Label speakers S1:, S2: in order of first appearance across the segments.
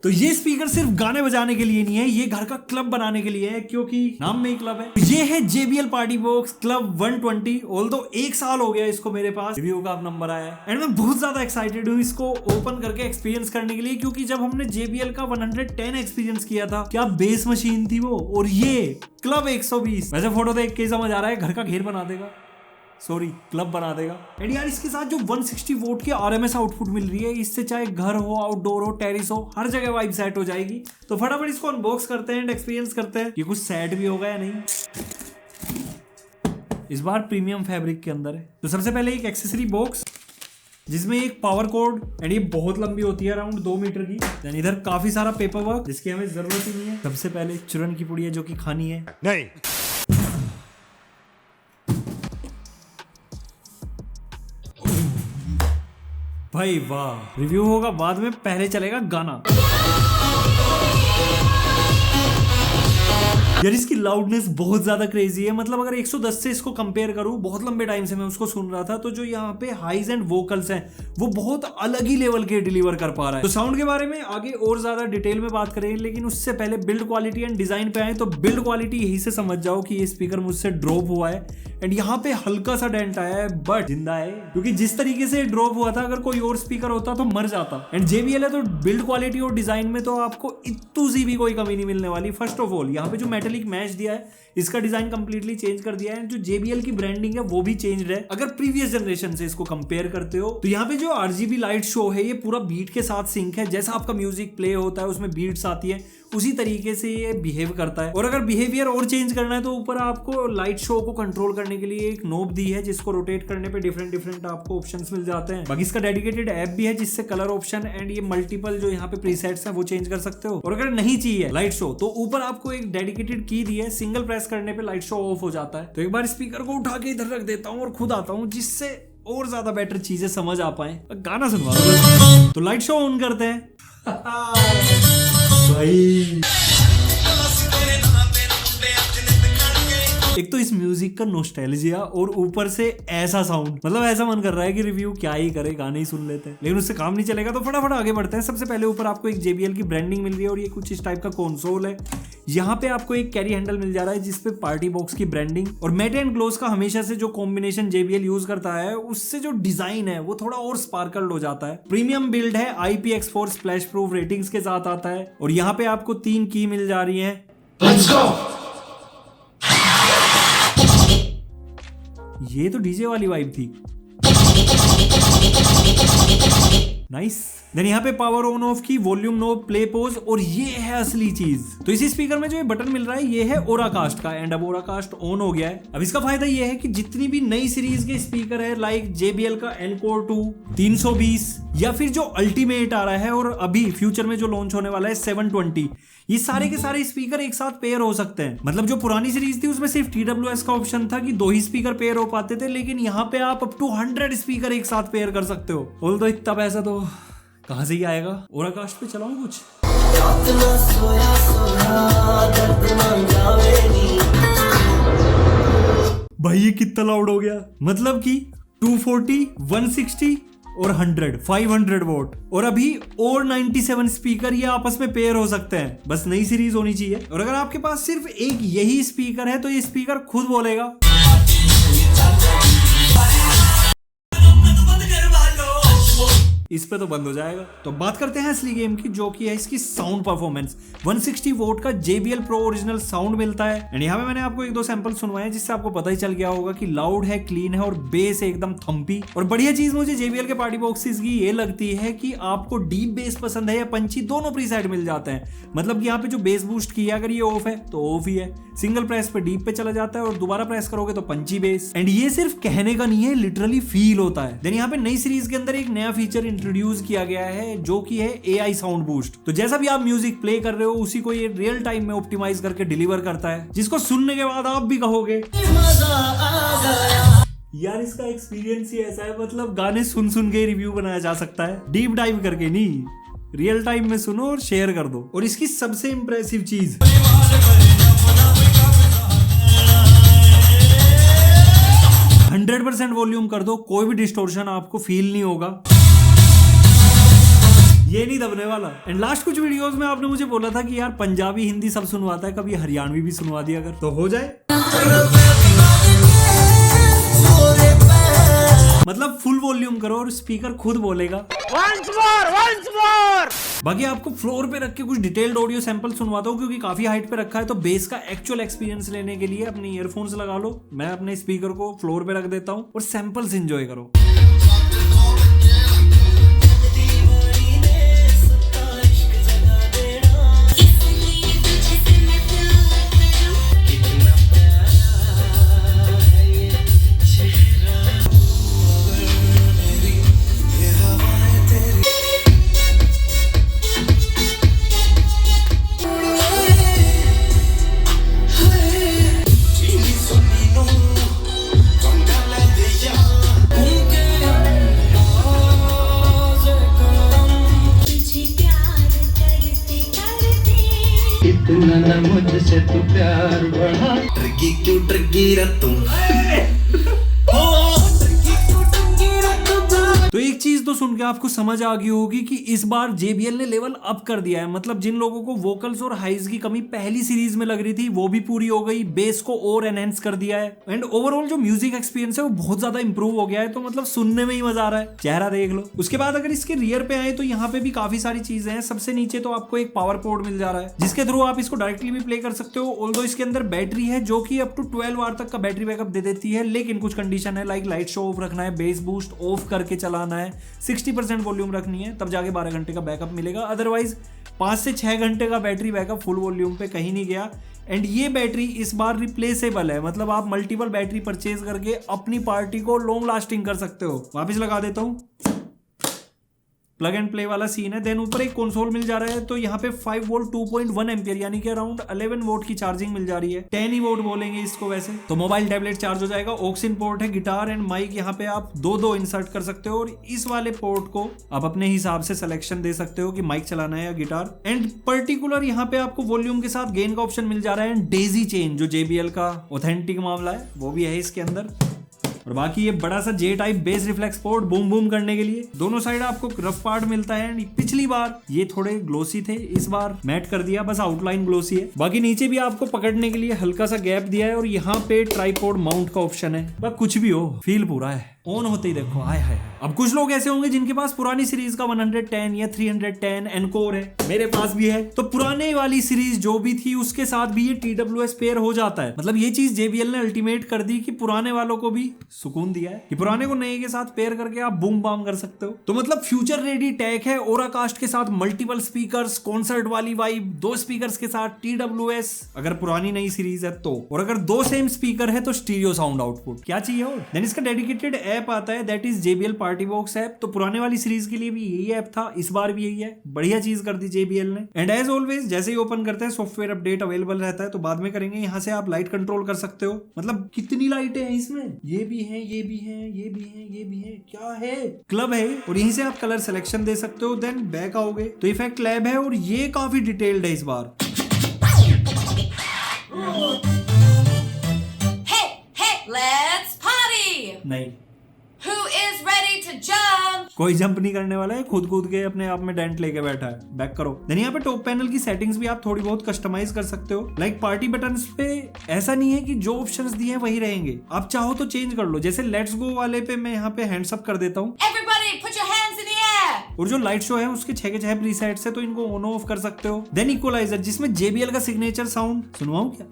S1: तो ये स्पीकर सिर्फ गाने बजाने के लिए नहीं है, ये घर का क्लब बनाने के लिए है, क्योंकि नाम में ही क्लब है। ये है JBL party box club 120। Although 1 साल हो गया इसको मेरे पास, रिव्यू का अब नंबर आया है एंड मैं बहुत ज्यादा एक्साइटेड हूँ इसको ओपन करके एक्सपीरियंस करने के लिए, क्योंकि जब हमने JBL का 110 एक्सपीरियंस किया था, क्या बेस मशीन थी वो, और ये क्लब 120। वैसे फोटो देख के समझ आ रहा है घर का घेर बना देगा, सॉरी क्लब बना देगा। एंड यार इसके साथ जो 160 वोल्ट की RMS आउटपुट मिल रही है, इससे चाहे घर हो, आउटडोर हो, टेरिस हो, हर जगह वाइब सेट हो जाएगी। तो फटाफट इसको अनबॉक्स करते हैं एंड एक्सपीरियंस करते हैं ये कुछ सेट भी होगा या नहीं। इस बार प्रीमियम फैब्रिक के अंदर है। तो सबसे पहले एक एक्सेसरी बॉक्स जिसमें एक पावर कोड, एंड ये बहुत लंबी होती है, अराउंड 2 मीटर की। देन इधर काफी सारा पेपर वर्क जिसकी हमें जरूरत ही नहीं है। सबसे पहले चूरन की पुड़िया जो कि खानी है नहीं। भाई वाह, रिव्यू होगा बाद में, पहले चलेगा गाना। यार इसकी लाउडनेस बहुत ज्यादा क्रेजी है। मतलब अगर 110 से इसको कंपेयर करूं, बहुत लंबे टाइम से मैं उसको सुन रहा था, तो जो यहाँ पे हाइज एंड वोकल्स हैं वो बहुत अलग ही लेवल के डिलीवर कर पा रहा है। तो साउंड के बारे में आगे और ज्यादा डिटेल में बात करेंगे, लेकिन उससे पहले बिल्ड क्वालिटी एंड डिजाइन पे आए। तो बिल्ड क्वालिटी यही से समझ जाओ कि ये स्पीकर मुझसे ड्रॉप हुआ है एंड यहाँ पे हल्का सा डेंट आया है, बट जिंदा है, क्योंकि जिस तरीके से ड्रॉप हुआ था, अगर कोई और स्पीकर होता तो मर जाता। एंड JBL है तो बिल्ड क्वालिटी और डिजाइन में तो आपको इतनी सी भी कोई कमी नहीं मिलने वाली। फर्स्ट ऑफ ऑल यहाँ पे जो मेटेलिक मैश दिया है, इसका डिजाइन कंप्लीटली चेंज कर दिया है। जो JBL की ब्रांडिंग है वो भी चेंज है। अगर प्रीवियस जनरेशन से इसको कंपेयर करते हो, तो यहाँ पे जो RGB लाइट शो है, ये पूरा बीट के साथ सिंक है। जैसा आपका म्यूजिक प्ले होता है उसमें बीट्स आती है, उसी तरीके से ये बिहेव करता है। और अगर बिहेवियर और चेंज करना है, तो ऊपर आपको लाइट शो को कंट्रोल करने के लिए एक नोब दी है, जिसको रोटेट करने पे डिफरेंट आपको ऑप्शंस मिल जाते हैं। बाकी इसका डेडिकेटेड ऐप भी है, जिससे कलर ऑप्शन एंड ये मल्टीपल जो यहाँ पे प्रीसेट्स हैं वो चेंज कर सकते हो। और अगर नहीं चाहिए लाइट शो, तो ऊपर आपको एक डेडिकेटेड की दी है, सिंगल प्रेस करने पे लाइट शो ऑफ हो जाता है। तो एक बार स्पीकर को उठा के इधर रख देता हूँ और खुद आता हूँ, जिससे और ज्यादा बेटर चीजें समझ आ पाए। गाना सुनवा दो। तो लाइट शो ऑन करते हैं भाई। एक तो इस म्यूजिक का नॉस्टैल्जिया और ऊपर से ऐसा साउंड, मतलब ऐसा मन कर रहा है कि रिव्यू क्या ही करे, गाने ही सुन लेते हैं, लेकिन उससे काम नहीं चलेगा। तो फटाफट आगे बढ़ते हैं। सबसे पहले ऊपर आपको एक JBL की ब्रांडिंग मिल रही है और ये कुछ इस टाइप का कंसोल है। यहाँ पे आपको एक कैरी हैंडल मिल जा रहा है, जिसपे पार्टी बॉक्स की ब्रांडिंग और मैट एंड ग्लोस का हमेशा से जो कॉम्बिनेशन JBL यूज करता है, उससे जो डिजाइन है वो थोड़ा और स्पार्कल्ड हो जाता है। प्रीमियम बिल्ड है, IPX4 स्प्लैश प्रूफ रेटिंग्स के साथ आता है। और यहाँ पे आपको 3 की मिल जा रही है। ये तो डीजे वाली वाइब थी, नाइस। देन यहाँ पे पावर ऑन ऑफ की, वॉल्यूम नोब, प्ले पोज, और ये है असली चीज। तो इसी स्पीकर में जो ये बटन मिल रहा है, ये है ओराकास्ट का, एंड अब ओराकास्ट ऑन हो गया है। अब इसका फायदा ये है कि जितनी भी नई सीरीज के स्पीकर है, लाइक JBL का Encore 2, 320, या फिर जो अल्टीमेट आ रहा है, और अभी फ्यूचर में जो लॉन्च होने वाला है 720, ये सारे के सारे स्पीकर एक साथ पेयर हो सकते हैं। मतलब जो पुरानी सीरीज थी उसमें सिर्फ TWS का ऑप्शन था कि 2 ही स्पीकर पेयर हो पाते थे, लेकिन यहाँ पे आप अप टू 100 स्पीकर एक साथ पेयर कर सकते हो। बोल दो इतना पैसा तो कहां से ही आएगा। ओराकास्ट पे चलाऊं कुछ। भाई ये कितना लाउड हो गया, मतलब कि 240, 160 और 100, 500 वोट, और अभी और 97 स्पीकर ये आपस में पेयर हो सकते हैं। बस नई सीरीज होनी चाहिए। और अगर आपके पास सिर्फ एक यही स्पीकर है, तो ये स्पीकर खुद बोलेगा। इस पे तो बंद हो जाएगा। तो बात करते हैं असली गेम की, जो कि है इसकी साउंड परफॉर्मेंस। 160 वोट का JBL Pro ओरिजिनल साउंड मिलता है। एंड यहाँ पे मैंने आपको 1-2 सैंपल सुनवाए हैं, जिससे आपको पता ही चल गया होगा कि लाउड है, क्लीन है, और बेस है एकदम थम्पी। और बढ़िया चीज मुझे JBL के पार्टी बॉक्सेस की ये लगती है कि आपको डीप बेस पसंद है या पंची, दोनों प्रीसेट मिल जाते हैं। मतलब कि यहाँ पे जो बेस बूस्ट किया, अगर ये ऑफ है तो ऑफ ही है, सिंगल प्रेस पे डीप पे चला जाता है, और दोबारा प्रेस करोगे तो पंची बेस। एंड ये सिर्फ कहने का नहीं है, लिटरली फील होता है। देन यहाँ पे नई सीरीज के अंदर एक नया फीचर इंट्रोड्यूस किया गया है, जो कि है AI साउंड बूस्ट। तो जैसा भी आप म्यूजिक प्ले कर रहे हो, उसी को ये रियल टाइम में ऑप्टिमाइज करके डिलीवर करता है, जिसको सुनने के बाद आप भी कहोगे यार इसका एक्सपीरियंस ही ऐसा है। मतलब गाने सुन सुन के रिव्यू बनाया जा सकता है, डीप डाइव करके नहीं, रियल टाइम में सुनो और शेयर कर दो। और इसकी सबसे इंप्रेसिव चीज, 100% वॉल्यूम कर दो, कोई भी डिस्टोर्शन आपको फील नहीं होगा। ये नहीं दबने वाला। एंड लास्ट कुछ वीडियोस में आपने मुझे बोला था कि यार पंजाबी हिंदी सब सुनवाता है, कभी हरियाणवी भी सुनवा दिया अगर तो हो जाए। मतलब फुल वॉल्यूम करो और स्पीकर खुद बोलेगा once more। बाकी आपको फ्लोर पे रख के कुछ डिटेल्ड ऑडियो सैंपल सुनवाता हूँ, क्योंकि काफी हाइट पे रखा है, तो बेस का एक्चुअल एक्सपीरियंस लेने के लिए अपने ईयरफोन्स लगा लो। मैं अपने स्पीकर को फ्लोर पे रख देता हूँ और सैंपल्स एंजॉय करो।
S2: मुझसे तू प्यार बढ़ा ट्रिगी क्यों ट्रिगी रतू
S1: तो एक चीज तो सुन के आपको समझ आ गई होगी कि इस बार JBL ने लेवल अप कर दिया है। मतलब जिन लोगों को वोकल्स और हाइज की कमी पहली सीरीज में लग रही थी वो भी पूरी हो गई, बेस को और एनहेंस कर दिया है, एंड ओवरऑल जो म्यूजिक एक्सपीरियंस है वो बहुत ज्यादा इंप्रूव हो गया है। तो मतलब सुनने में ही मजा आ रहा है, चेहरा देख लो। उसके बाद अगर इसके रियर पे आए तो यहाँ पे भी काफी सारी चीजें हैं। सबसे नीचे तो आपको एक पावर पोर्ट मिल जा रहा है जिसके थ्रू आप इसको डायरेक्टली भी प्ले कर सकते हो। ऑल्दो इसके अंदर बैटरी है जो कि अप टू 12 आवर तक का बैटरी बैकअप दे देती है, लेकिन कुछ कंडीशन है, लाइक लाइट शो ऑफ रखना है, बेस बूस्ट ऑफ करके चलाना है, 60% वॉल्यूम रखनी है, तब जाके 12 घंटे का बैकअप मिलेगा। अदरवाइज 5 से 6 घंटे का बैटरी बैकअप फुल वॉल्यूम पे कहीं नहीं गया। एंड ये बैटरी इस बार रिप्लेसेबल है, मतलब आप मल्टीपल बैटरी परचेज करके अपनी पार्टी को लॉन्ग लास्टिंग कर सकते हो। वापस लगा देता हूँ, प्लग एंड प्ले वाला सीन है। देन ऊपर एक कंसोल मिल जा रहा है, तो यहाँ पे 5 वोल्ट 2.1 एम्पियर यानी कि अराउंड 11 वोल्ट की चार्जिंग मिल जा रही है। 10 ही वोल्ट बोलेंगे इसको वैसे। तो मोबाइल टैबलेट चार्ज हो जाएगा। ऑक्स इन पोर्ट है, गिटार एंड माइक यहाँ पे आप दो इंसर्ट कर सकते हो, और इस वाले पोर्ट को आप अपने हिसाब से सिलेक्शन दे सकते हो कि माइक चलाना है या गिटार। एंड पर्टिकुलर यहाँ पे आपको वॉल्यूम के साथ गेन का ऑप्शन मिल जा रहा है, एंड डेजी चेन जो JBL का ऑथेंटिक मामला है वो भी है इसके अंदर। और बाकी ये बड़ा सा J type base reflex port boom boom करने के लिए। दोनों साइड आपको रफ पार्ट मिलता है। एंड पिछली बार ये थोड़े ग्लोसी थे, इस बार मैट कर दिया, बस आउटलाइन ग्लोसी है। बाकी नीचे भी आपको पकड़ने के लिए हल्का सा गैप दिया है, और यहाँ पे ट्राइपॉड माउंट का ऑप्शन है। बस कुछ भी हो, फील पूरा है। ऑन होते ही देखो, हाय हाय। अब कुछ लोग ऐसे होंगे जिनके पास पुरानी सीरीज का 110 या 310 एनकोर है, मेरे पास भी है। तो पुराने वाली सीरीज जो भी थी उसके साथ भी ये TWS पेयर हो जाता है। मतलब ये चीज JBL ने अल्टीमेट कर दी कि पुराने वालों को भी सुकून दिया है कि पुराने को नए के साथ पेयर करके आप बूम बाम कर सकते हो। तो मतलब फ्यूचर रेडी टेक है। ओराकास्ट के साथ मल्टीपल स्पीकर्स, कॉन्सर्ट वाली वाइब, 2 स्पीकर्स के साथ TWS अगर पुरानी नई सीरीज है तो, और अगर 2 सेम स्पीकर है तो स्टीरियो साउंड आउटपुट। क्या चाहिए और देन इसका डेडिकेटेड ऐप आता है, that is JBL party box app. तो पुराने वाली सीरीज के लिए भी यही ऐप था, इस बार भी यही है। बढ़िया चीज कर दी JBL ने। एंड एज ऑलवेज जैसे ही ओपन करते हैं सॉफ्टवेयर अपडेट अवेलेबल रहता है, तो बाद में करेंगे। यहाँ से आप लाइट कंट्रोल कर सकते हो। मतलब कितनी लाइटें हैं इसमें, ये भी है, ये भी है, ये भी है, ये भी है, क्या है, क्लब है। और यहीं से आप कलर सिलेक्शन दे सकते हो। देन बैक आओगे तो इफेक्ट लैब है, और ये काफी डिटेल्ड है इस बार।
S3: Let's party!
S1: नहीं,
S3: Who is ready to jump?
S1: कोई जंप नहीं करने वाला है, खुद कूद के अपने आप में डेंट लेके बैठा है। बैक करो। देन यहाँ पे टॉप पैनल की सेटिंग्स भी आप थोड़ी बहुत कस्टमाइज कर सकते हो। लाइक पार्टी बटन्स पे ऐसा नहीं है कि जो ऑप्शंस दिए हैं वही रहेंगे, आप चाहो तो चेंज कर लो। जैसे लेट्स गो वाले पे मैं यहाँ पे हैंड्स अप कर देता हूँ।
S3: Everybody put your hands in the air!
S1: और जो लाइट शो है उसके 6 के 6 प्रीसेट्स है, तो इनको ऑन ऑफ कर सकते हो। देन इक्वलाइजर, जिसमें JBL का सिग्नेचर साउंड सुनवाऊं क्या?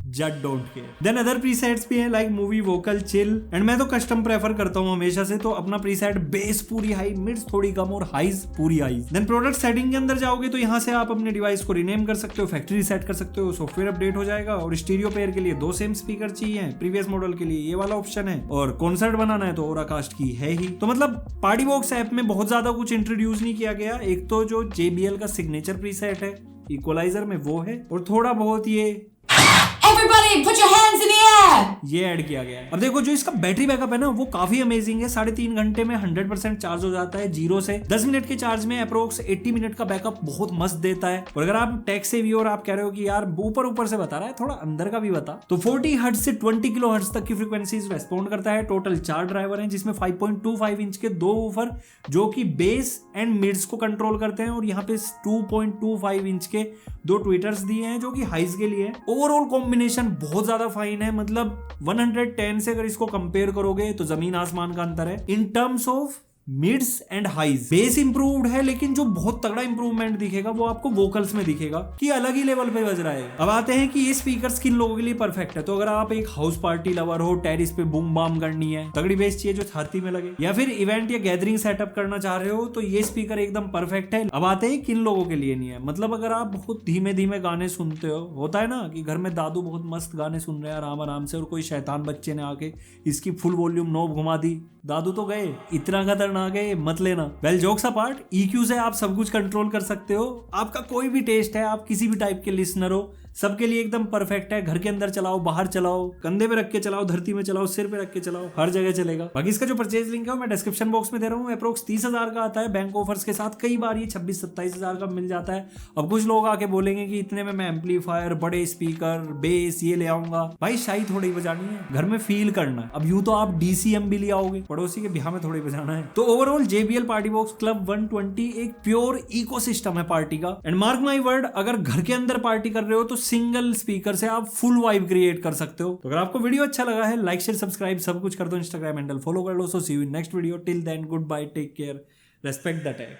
S1: Just don't care. Then other presets भी हैं like movie, vocal, chill. And मैं तो कस्टम प्रेफर करता हूँ हमेशा से, तो अपना प्रीसेट बेस पूरी हाई, मिड्स थोड़ी कम और हाइज पूरी हाई। देन प्रोडक्ट सेटिंग के अंदर जाओगे तो यहाँ से आप अपने डिवाइस को रीनेम कर सकते हो, फैक्ट्री सेट कर सकते हो, सॉफ्टवेयर अपडेट हो जाएगा। और स्टीरियो पेयर के लिए 2 सेम स्पीकर चाहिए, प्रीवियस मॉडल के लिए ये वाला ऑप्शन है, और कॉन्सर्ट बनाना है तो ओराकास्ट की है ही। तो मतलब पार्टी बॉक्स ऐप में बहुत ज्यादा कुछ इंट्रोड्यूस नहीं किया गया। एक तो जो JBL का सिग्नेचर प्रीसेट है, इक्वलाइजर में वो है, और थोड़ा बहुत ये
S3: Everybody put your hands in the air.
S1: ये ऐड किया गया है। अब देखो जो इसका बैटरी बैकअप है ना वो काफी अमेजिंग है। 3.5 घंटे में 100% चार्ज हो जाता है 0 से। 10 मिनट के चार्ज में अप्रोक्स 80 मिनट का बैकअप बहुत मस्त देता है। और अगर आप टेक सेवी और आप कह रहे हो कि यार ऊपर से बता रहा है, थोड़ा अंदर का भी बता, तो 40 हर्ट्ज से 20 किलो हर्ट्ज तक की फ्रीक्वेंसीज रेस्पॉन्ड करता है। टोटल 4 ड्राइवर हैं जिसमें 5.25 इंच के 2 वूफर जो कि बेस एंड मिड्स को कंट्रोल करते हैं, और यहाँ पे 2.25 इंच के 2 ट्विटर्स दिए हैं जो कि हाइज के लिए है। ओवरऑल कॉम्बिनेशन बहुत ज्यादा फाइन है। मतलब 110 से अगर इसको कंपेयर करोगे तो जमीन आसमान का अंतर है in terms of mids and highs. Bass improved है, लेकिन जो बहुत तगड़ा इंप्रूवमेंट दिखेगा वो आपको वोकल्स में दिखेगा कि अलग ही लेवल पे बज रहा है। अब आते हैं कि ये स्पीकर्स किन लोगों के लिए परफेक्ट है। तो अगर आप एक हाउस पार्टी लवर हो, टेरिस पे बूम बाम करनी है, तगड़ी बेस चाहिए जो छाती में लगे, या फिर इवेंट या गैदरिंग सेटअप करना चाह रहे हो, तो ये स्पीकर एकदम परफेक्ट है। अब आते हैं किन लोगों के लिए नहीं है। मतलब अगर आप बहुत धीमे धीमे गाने सुनते हो, होता है ना कि घर में दादू बहुत मस्त गाने सुन रहे हैं आराम आराम से, और कोई शैतान बच्चे ने आके इसकी फुल वॉल्यूम नॉब घुमा दी, दादू तो गए, इतना खतरनाक है मत लेना। वेल जोक्स अपार्ट, EQ से आप सब कुछ कंट्रोल कर सकते हो। आपका कोई भी टेस्ट है, आप किसी भी टाइप के लिसनर हो, सबके लिए एकदम परफेक्ट है। घर के अंदर चलाओ, बाहर चलाओ, कंधे पे रख के चलाओ, धरती में चलाओ, सिर पे रख के चलाओ, हर जगह चलेगा। बाकी इसका जो परचेज लिंक है मैं डिस्क्रिप्शन बॉक्स में दे रहा हूँ। अप्रोक्स 30,000 का आता है बैंक ऑफर्स के साथ। कई बार ये 26-27 हजार का मिल जाता है। अब कुछ लोग आके बोलेंगे कि इतने में मैं एम्पलीफायर, बड़े स्पीकर, बेस ये ले आऊंगा। भाई शाही थोड़ी बजानी है, घर में फील करना है। अब यूं तो आप DCM भी ले आओगे, पड़ोसी के ब्याह में थोड़ी बजाना है। तो overall JBL party box club 120 एक प्योर इकोसिस्टम है पार्टी का। एंड मार्क माई वर्ड, अगर घर के अंदर पार्टी कर रहे हो तो सिंगल स्पीकर से आप फुल वाइब क्रिएट कर सकते हो। तो अगर आपको वीडियो अच्छा लगा है, लाइक शेयर सब्सक्राइब सब कुछ कर दो। इंस्टाग्राम हैंडल फॉलो कर लो। So see you in next video. Till then good bye, take care, respect the take.